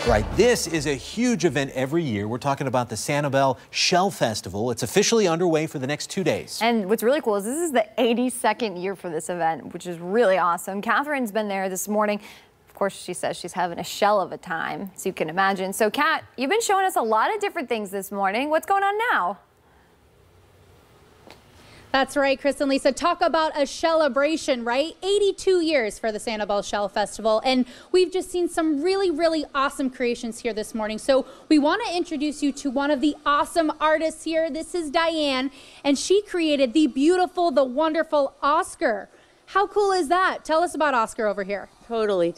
Right, this is a huge event every year. We're talking about the Sanibel Shell Festival. It's officially underway for the next 2 days. And what's really cool is this is the 82nd year for this event, which is really awesome. Catherine's been there this morning. Of course, she says she's having a shell of a time, so you can imagine. So, Kat, you've been showing us a lot of different things this morning. What's going on now? That's right, Chris and Lisa. Talk about a celebration, right? 82 years for the Sanibel Shell Festival, and we've just seen some really awesome creations here this morning. So we want to introduce you to one of the awesome artists here. This is Diane, and she created the beautiful, the wonderful Oscar. How cool is that? Tell us about Oscar over here. Totally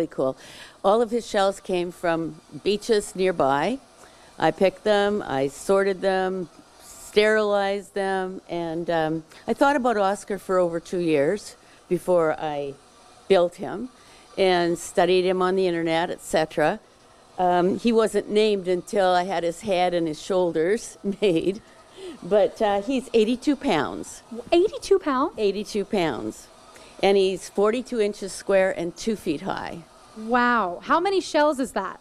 cool. All of his shells came from beaches nearby. I picked them, I sorted them, sterilized them, and I thought about Oscar for over 2 years before I built him and studied him on the internet, etc. He wasn't named until I had his head and his shoulders made, but he's 82 pounds. 82 pounds? 82 pounds. And he's 42 inches square and 2 feet high. Wow. How many shells is that?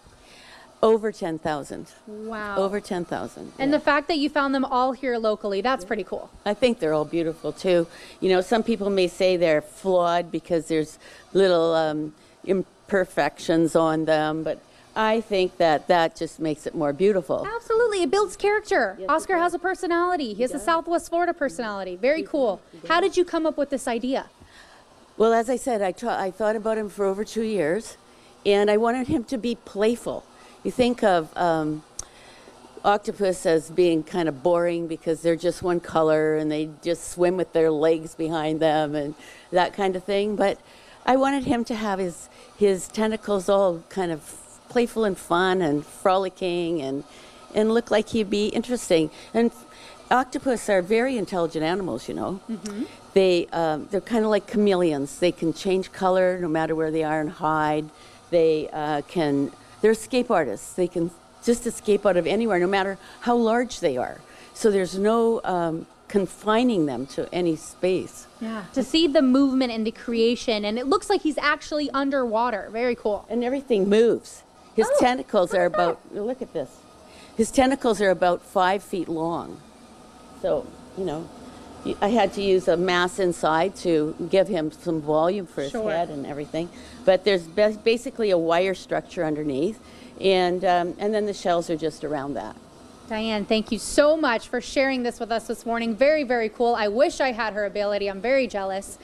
Over 10,000. Wow. Over 10,000. And the fact that you found them all here locally, that's pretty cool. I think they're all beautiful too. You know, some people may say they're flawed because there's little imperfections on them, but I think that just makes it more beautiful. Absolutely. It builds character. Yes, Oscar has a personality. He has a Southwest Florida personality. Very cool. How did you come up with this idea? Well, as I said, I thought about him for over 2 years, and I wanted him to be playful. You think of octopus as being kind of boring because they're just one color and they just swim with their legs behind them and that kind of thing. But I wanted him to have his tentacles all kind of playful and fun and frolicking and look like he'd be interesting. And octopus are very intelligent animals, you know. Mm-hmm. They're kind of like chameleons. They can change color no matter where they are and hide. They're escape artists. They can just escape out of anywhere, no matter how large they are. So there's no confining them to any space. Yeah. To see the movement and the creation, and it looks like he's actually underwater. Very cool. And everything moves. His tentacles are about, look at this. His tentacles are about 5 feet long. So, you know, I had to use a mass inside to give him some volume for his head and everything. But there's basically a wire structure underneath, and then the shells are just around that. Diane, thank you so much for sharing this with us this morning. Very cool. I wish I had her ability. I'm very jealous.